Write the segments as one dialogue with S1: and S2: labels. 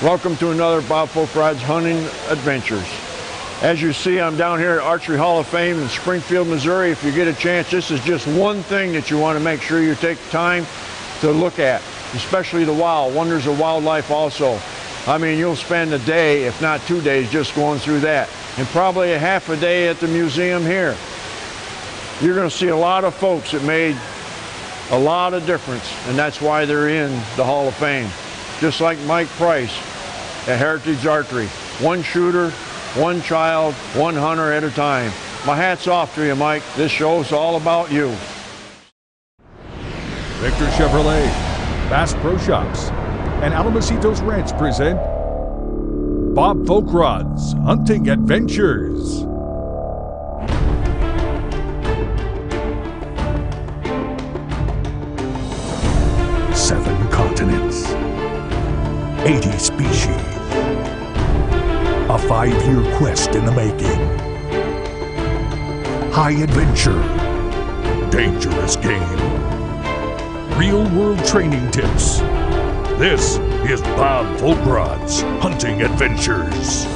S1: Welcome to another Bob Foulkrod's Hunting Adventures. As you see, I'm down here at Archery Hall of Fame in Springfield, Missouri. If you get a chance, this is just one thing that you want to make sure you take time to look at, especially the wild, wonders of wildlife also. I mean, you'll spend a day, if not 2 days, just going through that, and probably a half a day at the museum here. You're going to see a lot of folks that made a lot of difference, and that's why they're in the Hall of Fame. Just like Mike Price at Heritage Archery. One shooter, one child, one hunter at a time. My hat's off to you, Mike. This show's all about you.
S2: Victor Chevrolet, Bass Pro Shops, and Alamocitos Ranch present Bob Foulkrod's Hunting Adventures. Seven continents, 80 species, a 5-year quest in the making. High adventure, dangerous game, real-world training tips. This is Bob Foulkrod's Hunting Adventures.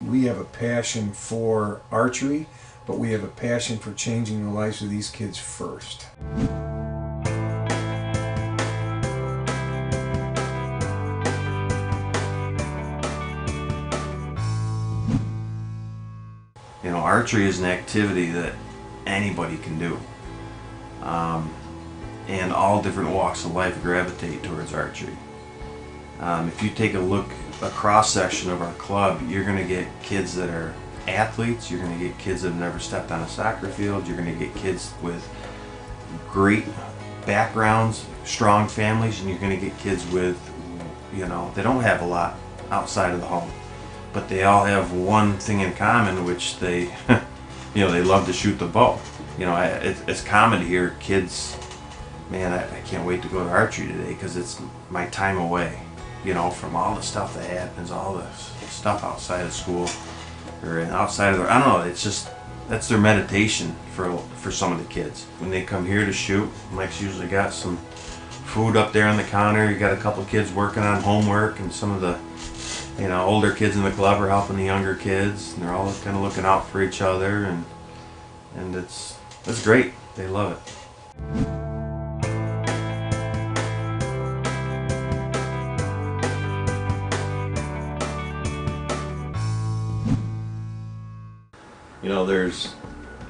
S3: We have a passion for archery, but we have a passion for changing the lives of these kids first.
S4: You know, archery is an activity that anybody can do. And all different walks of life gravitate towards archery. If you take a look, a cross-section of our club, you're going to get kids that are athletes, you're going to get kids that have never stepped on a soccer field, you're going to get kids with great backgrounds, strong families, and you're going to get kids with, you know, they don't have a lot outside of the home. But they all have one thing in common, which they, you know, they love to shoot the bow. You know, it's common to hear kids, man, I can't wait to go to archery today because it's my time away, you know, from all the stuff that happens, all the stuff outside of school or outside of their, I don't know, it's just, that's their meditation for some of the kids. When they come here to shoot, Mike's usually got some food up there on the counter. You got a couple kids working on homework, and some of the, you know, older kids in the club are helping the younger kids, and they're all kind of looking out for each other, and it's great. They love it.
S5: You know, there's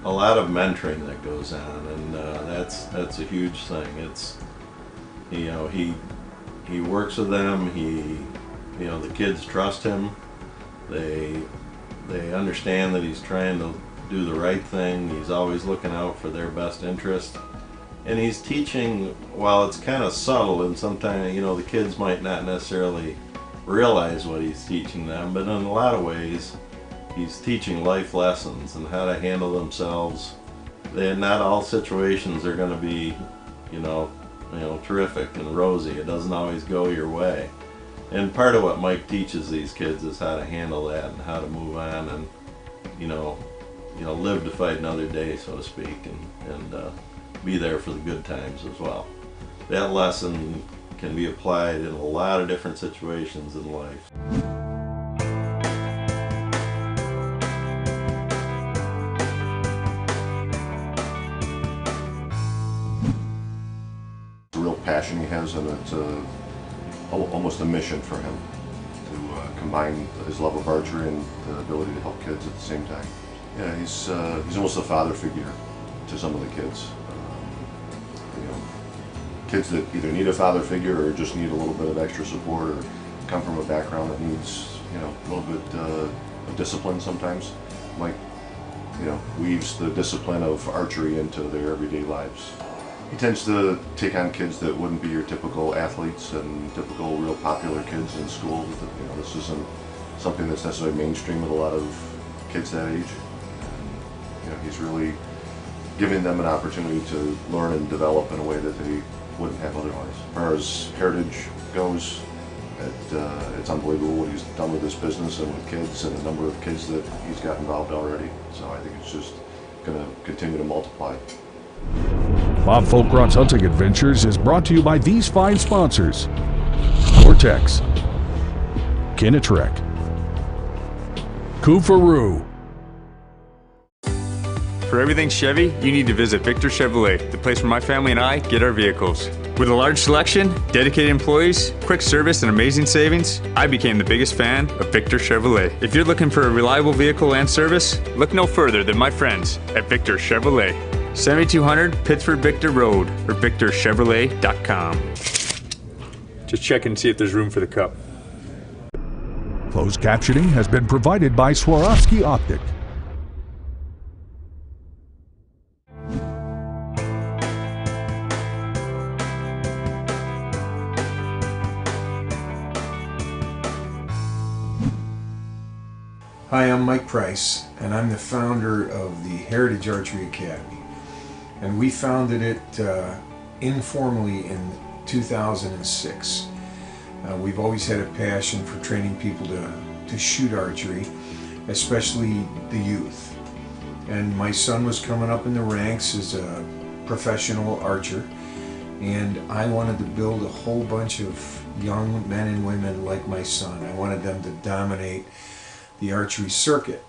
S5: a lot of mentoring that goes on, and that's a huge thing. It's, you know, he works with them. You know, the kids trust him. They understand that he's trying to do the right thing. He's always looking out for their best interest. And he's teaching, while it's kind of subtle, and sometimes, you know, the kids might not necessarily realize what he's teaching them, but in a lot of ways, he's teaching life lessons and how to handle themselves. Not all situations are going to be, you know, terrific and rosy. It doesn't always go your way. And part of what Mike teaches these kids is how to handle that and how to move on and, you know, live to fight another day, so to speak, and be there for the good times as well. That lesson can be applied in a lot of different situations in life.
S6: Real passion he has, and it's almost a mission for him to combine his love of archery and the ability to help kids at the same time. Yeah, he's almost a father figure to some of the kids. You know, kids that either need a father figure or just need a little bit of extra support or come from a background that needs, you know, a little bit of discipline sometimes. Mike, you know, weaves the discipline of archery into their everyday lives. He tends to take on kids that wouldn't be your typical athletes and typical real popular kids in school. You know, this isn't something that's necessarily mainstream with a lot of kids that age. You know, he's really giving them an opportunity to learn and develop in a way that they wouldn't have otherwise. As far as heritage goes, It's unbelievable what he's done with this business and with kids and the number of kids that he's got involved already. So I think it's just going to continue to multiply.
S2: Bob Folkrod's Hunting Adventures is brought to you by these fine sponsors: Vortex, Kinatrek, Kufaru.
S7: For everything Chevy, you need to visit Victor Chevrolet, the place where my family and I get our vehicles. With a large selection, dedicated employees, quick service, and amazing savings, I became the biggest fan of Victor Chevrolet. If you're looking for a reliable vehicle and service, look no further than my friends at Victor Chevrolet. 7200 Pittsford Victor Road or victorchevrolet.com. Just check and see if there's room for the Cup.
S2: Closed captioning has been provided by Swarovski Optic.
S3: Hi, I'm Mike Price, and I'm the founder of the Heritage Archery Academy. And we founded it informally in 2006. We've always had a passion for training people to shoot archery, especially the youth. And my son was coming up in the ranks as a professional archer, and I wanted to build a whole bunch of young men and women like my son. I wanted them to dominate the archery circuit.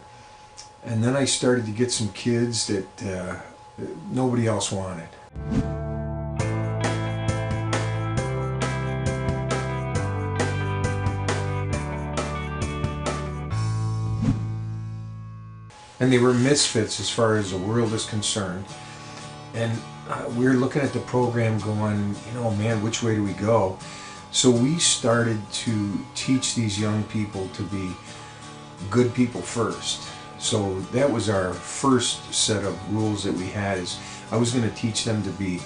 S3: And then I started to get some kids that nobody else wanted. And they were misfits as far as the world is concerned. And we were looking at the program going, you know, man, which way do we go? So we started to teach these young people to be good people first. So that was our first set of rules that we had, is I was going to teach them to be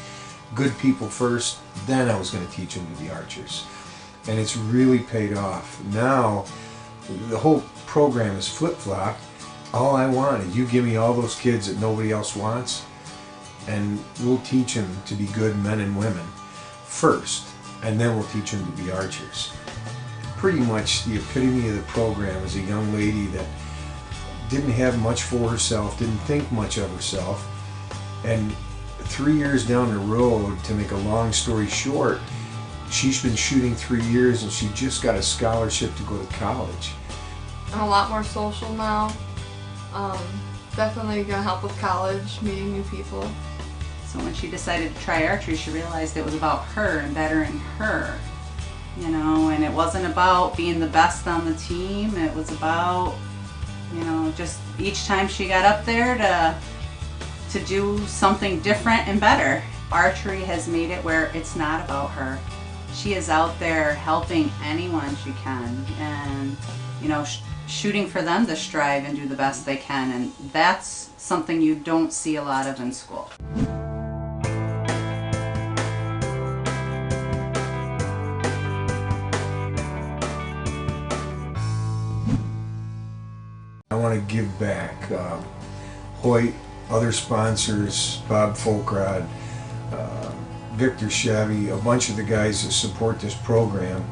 S3: good people first, then I was going to teach them to be archers. And it's really paid off. Now the whole program is flip-flop. All I want is you give me all those kids that nobody else wants, and we'll teach them to be good men and women first, and then we'll teach them to be archers. Pretty much the epitome of the program is a young lady that didn't have much for herself, didn't think much of herself, and 3 years down the road, to make a long story short, she's been shooting 3 years and she just got a scholarship to go to college.
S8: I'm a lot more social now. Definitely gonna help with college, meeting new people.
S9: So when she decided to try archery, she realized it was about her and bettering her. You know, and it wasn't about being the best on the team. It was about, you know, just each time she got up there to do something different and better. Archery has made it where it's not about her. She is out there helping anyone she can, and, you know, shooting for them to strive and do the best they can, and that's something you don't see a lot of in school.
S3: I want to give back. Hoyt, other sponsors, Bob Folkrod, Victor Chevy, a bunch of the guys that support this program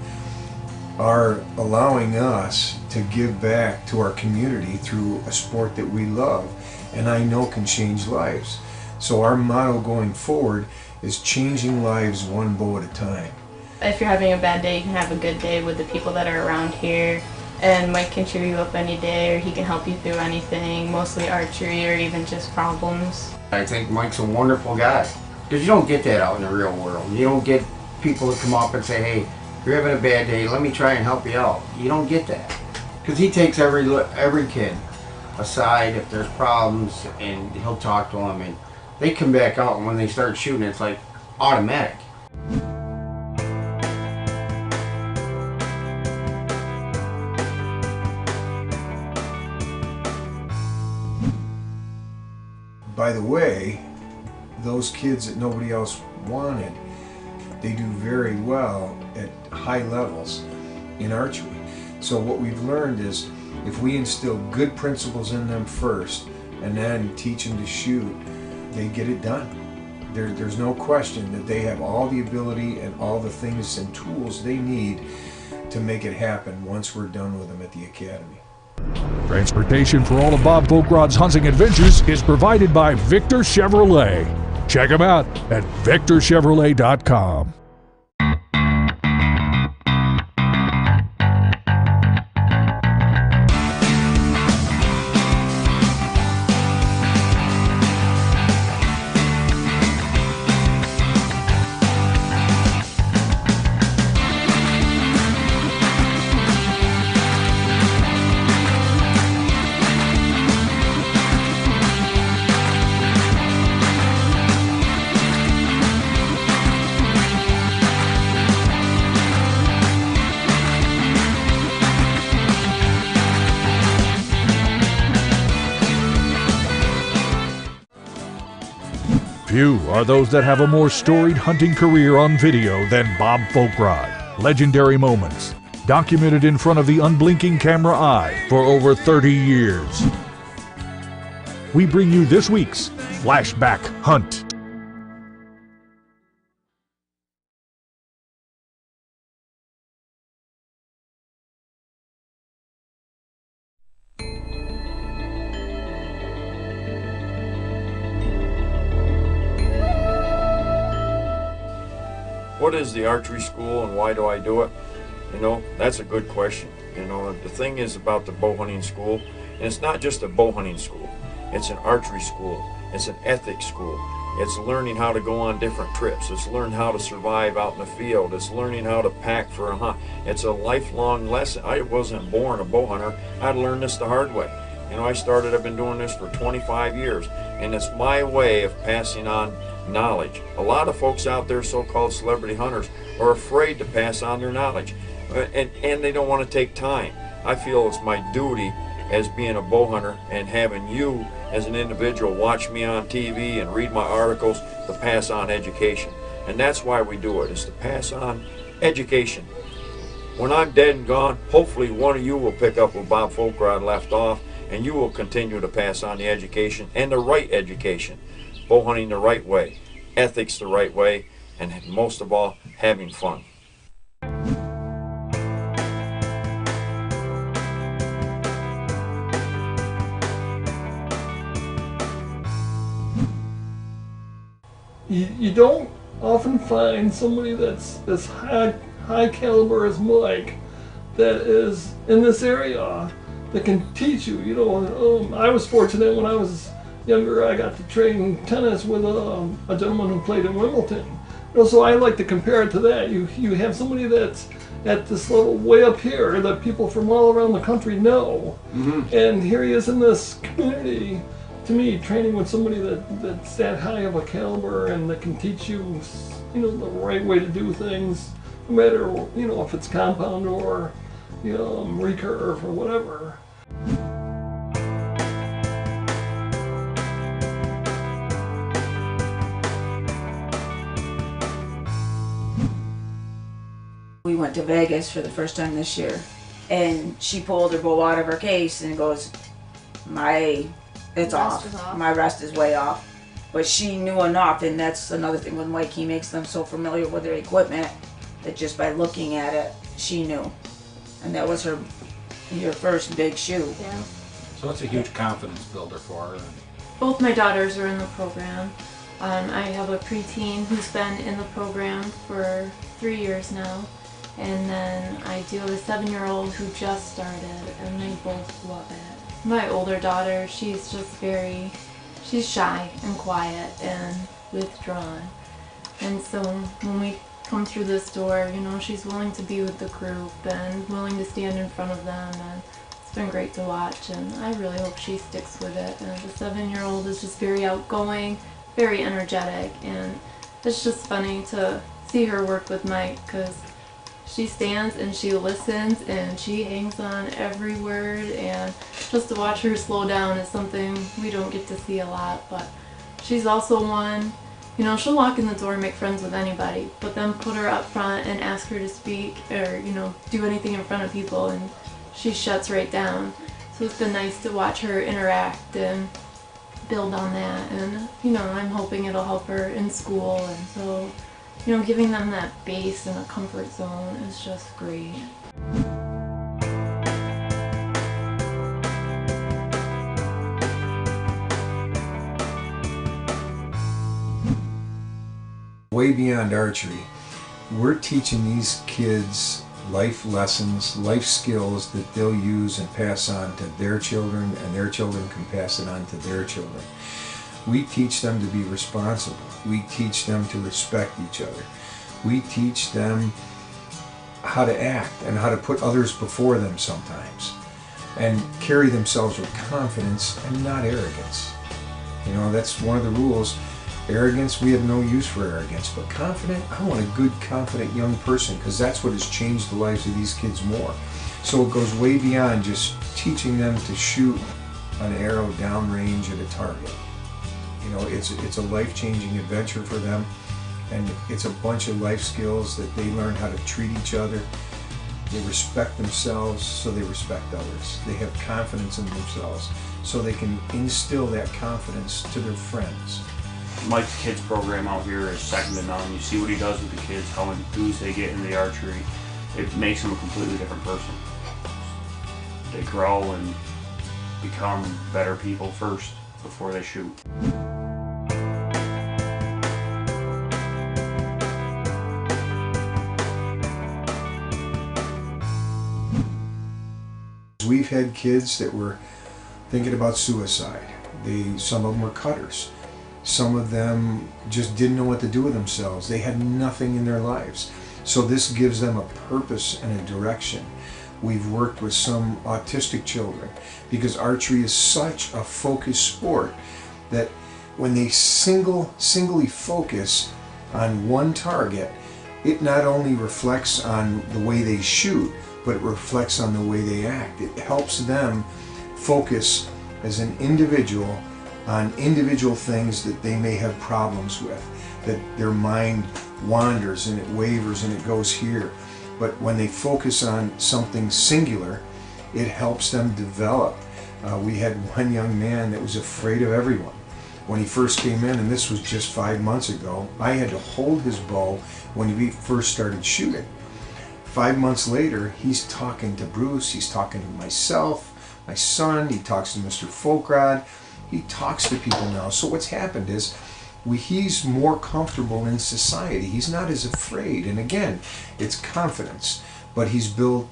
S3: are allowing us to give back to our community through a sport that we love and I know can change lives. So our motto going forward is changing lives one bow at a time.
S10: If you're having a bad day, you can have a good day with the people that are around here. And Mike can cheer you up any day, or he can help you through anything, mostly archery or even just problems.
S11: I think Mike's a wonderful guy, because you don't get that out in the real world. You don't get people to come up and say, hey, you're having a bad day, let me try and help you out. You don't get that, because he takes every kid aside if there's problems, and he'll talk to them, and they come back out, and when they start shooting, it's like automatic.
S3: By the way, those kids that nobody else wanted, they do very well at high levels in archery. So what we've learned is if we instill good principles in them first and then teach them to shoot, they get it done. There's no question that they have all the ability and all the things and tools they need to make it happen once we're done with them at the academy.
S2: Transportation for all of Bob Folkrod's hunting adventures is provided by Victor Chevrolet. Check them out at victorchevrolet.com. Few are those that have a more storied hunting career on video than Bob Folkrod. Legendary moments, documented in front of the unblinking camera eye for over 30 years. We bring you this week's Flashback Hunt.
S1: What is the archery school and why do I do it? You know, that's a good question. You know, the thing is about the bow hunting school, and it's not just a bow hunting school. It's an archery school. It's an ethics school. It's learning how to go on different trips. It's learning how to survive out in the field. It's learning how to pack for a hunt. It's a lifelong lesson. I wasn't born a bow hunter. I learned this the hard way. You know, I've been doing this for 25 years, and it's my way of passing on knowledge. A lot of folks out there, so-called celebrity hunters, are afraid to pass on their knowledge, and they don't want to take time. I feel it's my duty as being a bow hunter and having you as an individual watch me on TV and read my articles to pass on education. And that's why we do it, is to pass on education. When I'm dead and gone, hopefully one of you will pick up where Bob Folkrod left off, and you will continue to pass on the education, and the right education. Bow hunting the right way, ethics the right way, and most of all, having fun.
S12: You don't often find somebody that's as high caliber as Mike that is in this area that can teach you. You know, I was fortunate when I was younger. I got to train tennis with a gentleman who played in Wimbledon. You know, so I like to compare it to that. You have somebody that's at this level way up here that people from all around the country know, and here he is in this community. To me, training with somebody that's that high of a caliber and that can teach you, you know, the right way to do things, no matter, you know, if it's compound or, you know, recurve or whatever.
S13: We went to Vegas for the first time this year, and she pulled her bow out of her case and goes, it's off. My rest is way off. But she knew enough, and that's another thing with Mike. He makes them so familiar with their equipment that just by looking at it, she knew. And that was her first big shoot.
S14: Yeah. So it's a huge confidence builder for her.
S10: Both my daughters are in the program. I have a preteen who's been in the program for 3 years now. And then I do have a 7-year-old who just started, and they both love it. My older daughter, she's just she's shy and quiet and withdrawn. And so when we come through this door, you know, she's willing to be with the group and willing to stand in front of them, and it's been great to watch, and I really hope she sticks with it. And the 7-year-old is just very outgoing, very energetic, and it's just funny to see her work with Mike, because she stands and she listens and she hangs on every word, and just to watch her slow down is something we don't get to see a lot. But she's also one, you know, she'll walk in the door and make friends with anybody, but then put her up front and ask her to speak or, you know, do anything in front of people, and she shuts right down. So it's been nice to watch her interact and build on that, and, you know, I'm hoping it'll help her in school. And so, you know, giving them that base and a comfort zone is just great.
S3: way beyond archery. We're teaching these kids life lessons, life skills that they'll use and pass on to their children, and their children can pass it on to their children. We teach them to be responsible. We teach them to respect each other. We teach them how to act and how to put others before them sometimes, and carry themselves with confidence and not arrogance. You know, that's one of the rules. Arrogance, we have no use for arrogance, but confident, I want a good, confident young person, because that's what has changed the lives of these kids more. So it goes way beyond just teaching them to shoot an arrow downrange at a target. You know, it's a life-changing adventure for them, and it's a bunch of life skills that they learn how to treat each other. They respect themselves, so they respect others. They have confidence in themselves, so they can instill that confidence to their friends.
S15: Mike's kids program out here is second to none. You see what he does with the kids, how enthused they get in the archery. It makes them a completely different person. They grow and become better people first before they shoot.
S3: We've had kids that were thinking about suicide. Some of them were cutters. Some of them just didn't know what to do with themselves. They had nothing in their lives. So this gives them a purpose and a direction. We've worked with some autistic children, because archery is such a focused sport that when they singly focus on one target, it not only reflects on the way they shoot, but it reflects on the way they act. It helps them focus as an individual on individual things that they may have problems with, that their mind wanders and it wavers and it goes here. But when they focus on something singular, it helps them develop. We had one young man that was afraid of everyone. When he first came in, and this was just 5 months ago, I had to hold his bow when he first started shooting. 5 months later, he's talking to Bruce, he's talking to myself, my son, he talks to Mr. Folkrod, he talks to people now. So what's happened is he's more comfortable in society. He's not as afraid. And again, it's confidence. But he's built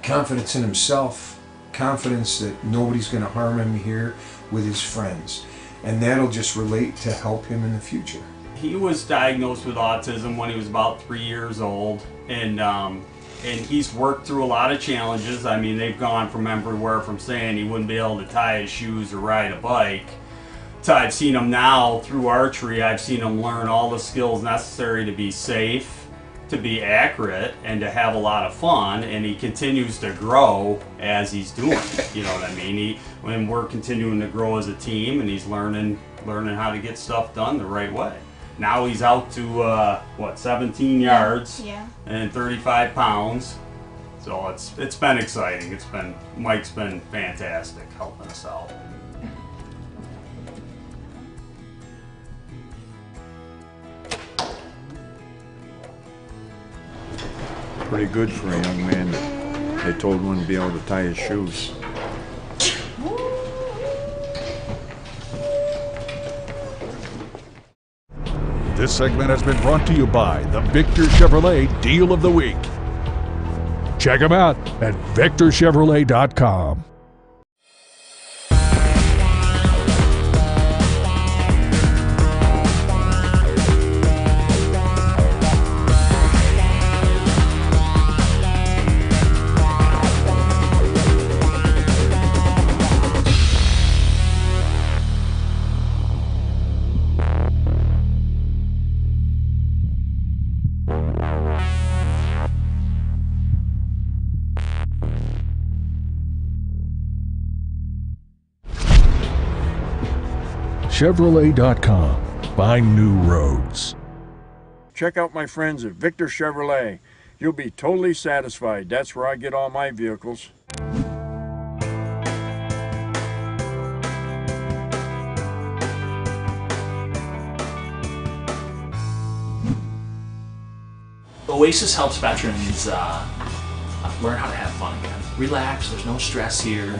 S3: confidence in himself, confidence that nobody's going to harm him here with his friends. And that'll just relate to help him in the future.
S16: He was diagnosed with autism when he was about 3 years old, and he's worked through a lot of challenges. I mean, they've gone from everywhere from saying he wouldn't be able to tie his shoes or ride a bike to I've seen him now through archery. I've seen him learn all the skills necessary to be safe, to be accurate, and to have a lot of fun, and he continues to grow as he's doing it. You know what I mean? When we're continuing to grow as a team, and he's learning how to get stuff done the right way. Now he's out to 17 yards,
S8: yeah,
S16: and 35 pounds. So it's been exciting. Mike's been fantastic helping us out.
S1: Pretty good for a young man that they told wouldn't be able to tie his shoes.
S2: This segment has been brought to you by the Victor Chevrolet Deal of the Week. Check them out at victorchevrolet.com. Chevrolet.com. Find new roads.
S1: Check out my friends at Victor Chevrolet. You'll be totally satisfied. That's where I get all my vehicles.
S17: Oasis helps veterans learn how to have fun again. Relax, there's no stress here.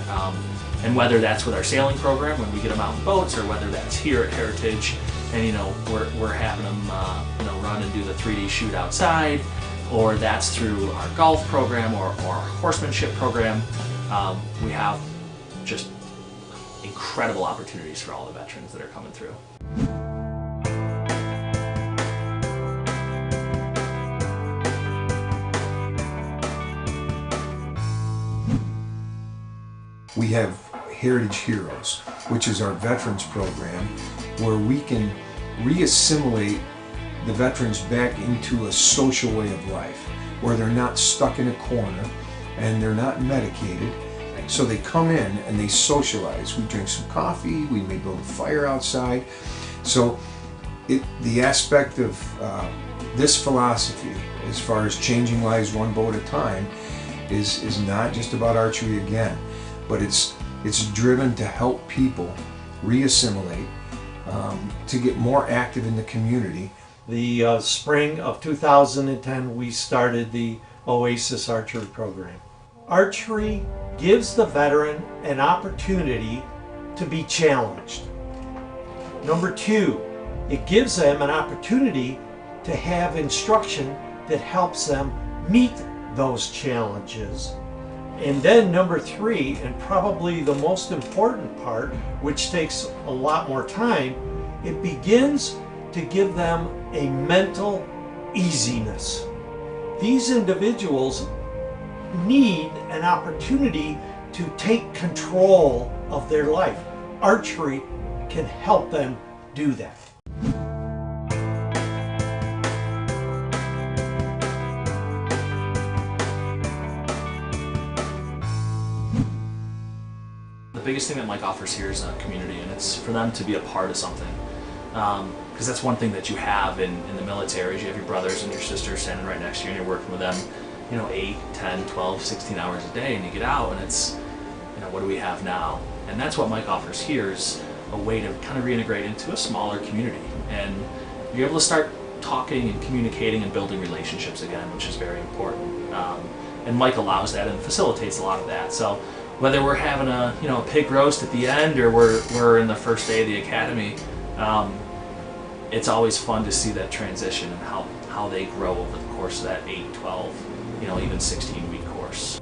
S17: And whether that's with our sailing program when we get them out in boats, or whether that's here at Heritage and we're having them run and do the 3D shoot outside, or that's through our golf program or our horsemanship program. We have just incredible opportunities for all the veterans that are coming through.
S3: We have Heritage Heroes, which is our veterans program, where we can re-assimilate the veterans back into a social way of life, where they're not stuck in a corner and they're not medicated. So they come in and they socialize. We drink some coffee, we may build a fire outside. So the aspect of this philosophy, as far as changing lives one bow at a time, is not just about archery again, but it's driven to help people re-assimilate, to get more active in the community.
S18: The spring of 2010, we started the Oasis Archery program. Archery gives the veteran an opportunity to be challenged. Number two, it gives them an opportunity to have instruction that helps them meet those challenges. And then number three, and probably the most important part, which takes a lot more time, it begins to give them a mental easiness. These individuals need an opportunity to take control of their life. Archery can help them do that.
S17: The biggest thing that Mike offers here is a community, and it's for them to be a part of something. Because that's one thing that you have in the military, is you have your brothers and your sisters standing right next to you and you're working with them, 8, 10, 12, 16 hours a day, and you get out and it's, what do we have now? And that's what Mike offers here, is a way to kind of reintegrate into a smaller community. And you're able to start talking and communicating and building relationships again, which is very important. And Mike allows that and facilitates a lot of that. So whether we're having a pig roast at the end or we're in the first day of the academy, it's always fun to see that transition and how they grow over the course of that 8, 12, even 16-week course.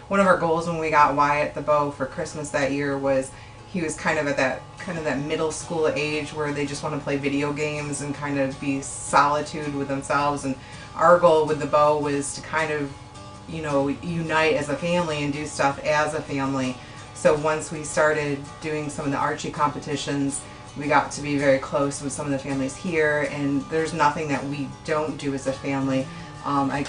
S19: One of our goals when we got Wyatt the bow for Christmas that year was he was kind of at that middle school age where they just want to play video games and kind of be solitude with themselves. And our goal with the bow was to kind of, unite as a family and do stuff as a family. So once we started doing some of the archery competitions, we got to be very close with some of the families here, and there's nothing that we don't do as a family. I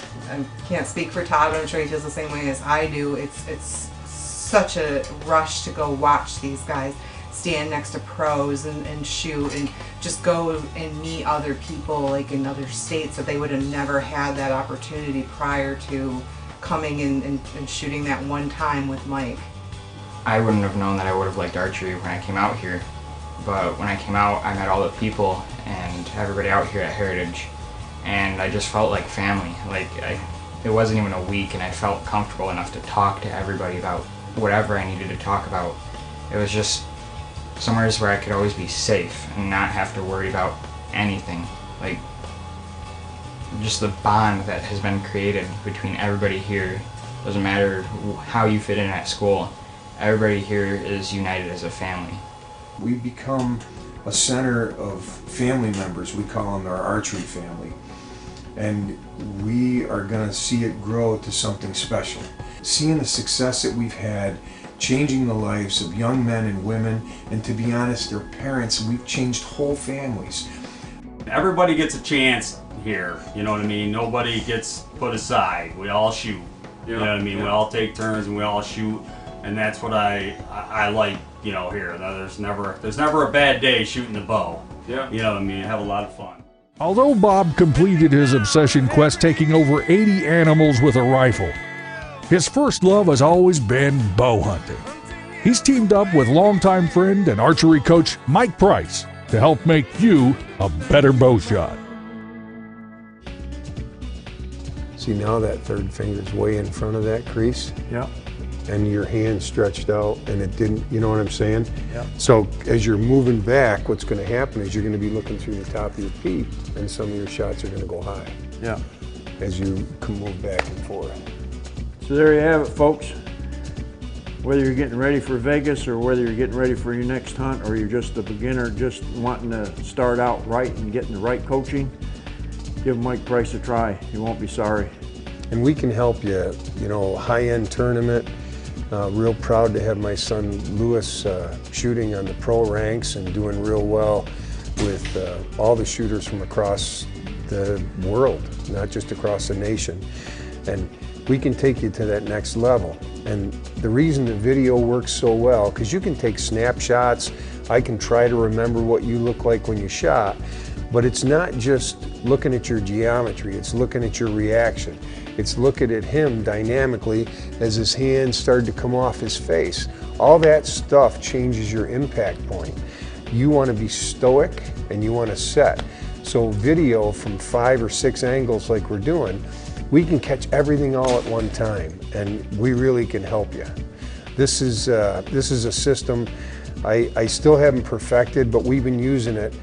S19: can't speak for Todd, but I'm sure he feels the same way as I do. It's such a rush to go watch these guys stand next to pros and shoot and just go and meet other people like in other states that they would have never had that opportunity prior to coming and shooting that one time with Mike.
S20: I wouldn't have known that I would have liked archery when I came out here, but when I came out I met all the people and everybody out here at Heritage, and I just felt like family. It wasn't even a week and I felt comfortable enough to talk to everybody about whatever I needed to talk about. It was just somewhere where I could always be safe and not have to worry about anything. Just the bond that has been created between everybody here. Doesn't matter how you fit in at school, everybody here is united as a family.
S3: We become a center of family members. We call them our archery family. And we are going to see it grow to something special. Seeing the success that we've had, changing the lives of young men and women, and to be honest, their parents, we've changed whole families.
S16: Everybody gets a chance here, you know what I mean? Nobody gets put aside. We all shoot. You know what I mean? We all take turns and we all shoot, and that's what I like, here. There's never a bad day shooting the bow. Yeah. You know what I mean? Have a lot of fun.
S2: Although Bob completed his obsession quest taking over 80 animals with a rifle, his first love has always been bow hunting. He's teamed up with longtime friend and archery coach Mike Price to help make you a better bow shot.
S21: See, now that third finger's way in front of that crease.
S1: Yeah.
S21: And your hand stretched out and it didn't, you know what I'm saying?
S1: Yeah.
S21: So as you're moving back, what's going to happen is you're going to be looking through the top of your feet and some of your shots are going to go high.
S1: Yeah.
S21: As you can move back and forth.
S1: So there you have it, folks. Whether you're getting ready for Vegas or whether you're getting ready for your next hunt or you're just a beginner just wanting to start out right and getting the right coaching, give Mike Price a try. You won't be sorry.
S21: And we can help you, you know, high-end tournament. Real proud to have my son Lewis shooting on the pro ranks and doing real well with all the shooters from across the world, not just across the nation. And we can take you to that next level. And the reason the video works so well, because you can take snapshots, I can try to remember what you look like when you shot, but it's not just looking at your geometry, it's looking at your reaction. It's looking at him dynamically as his hands started to come off his face. All that stuff changes your impact point. You want to be stoic and you want to set. So video from 5 or 6 angles like we're doing, we can catch everything all at one time and we really can help you. This is a system I still haven't perfected, but we've been using it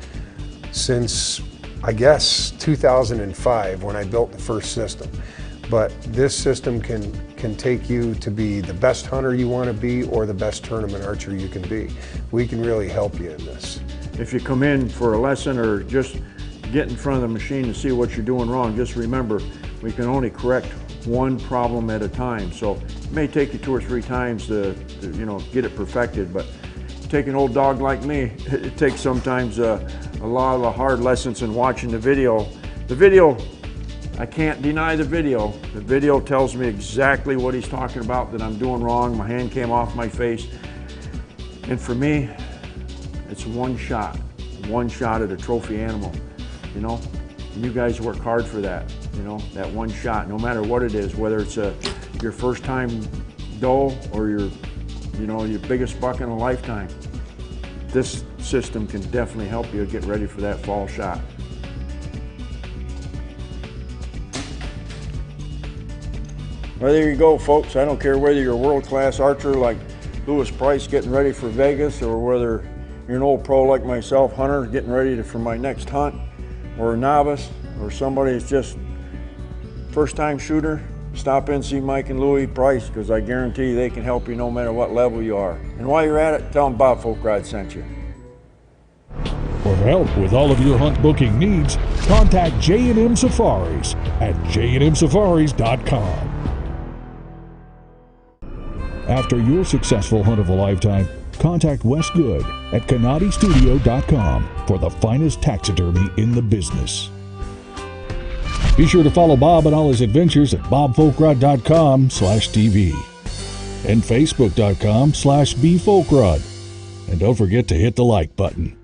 S21: since, I guess, 2005 when I built the first system. But this system can take you to be the best hunter you want to be or the best tournament archer you can be. We can really help you in this.
S1: If you come in for a lesson or just get in front of the machine to see what you're doing wrong, just remember, we can only correct one problem at a time. So it may take you 2 or 3 times to you know, get it perfected, but take an old dog like me, it takes sometimes a lot of the hard lessons in watching the video. The video, I can't deny the video. The video tells me exactly what he's talking about, that I'm doing wrong. My hand came off my face. And for me, it's one shot at a trophy animal, you know? And you guys work hard for that, you know, that one shot, no matter what it is, whether it's your first time doe or your biggest buck in a lifetime. This system can definitely help you get ready for that fall shot. Well, there you go, folks. I don't care whether you're a world-class archer like Lewis Price getting ready for Vegas, or whether you're an old pro like myself, hunter, getting ready for my next hunt, or a novice, or somebody that's just first-time shooter. Stop in and see Mike and Louie Price, because I guarantee you they can help you no matter what level you are. And while you're at it, tell them Bob Folkrod sent you.
S2: For help with all of your hunt booking needs, contact J&M Safaris at jnmsafaris.com. After your successful hunt of a lifetime, contact Wes Good at CanadiStudio.com for the finest taxidermy in the business. Be sure to follow Bob and all his adventures at bobfolkrod.com/TV and facebook.com/bfolkrod. And don't forget to hit the like button.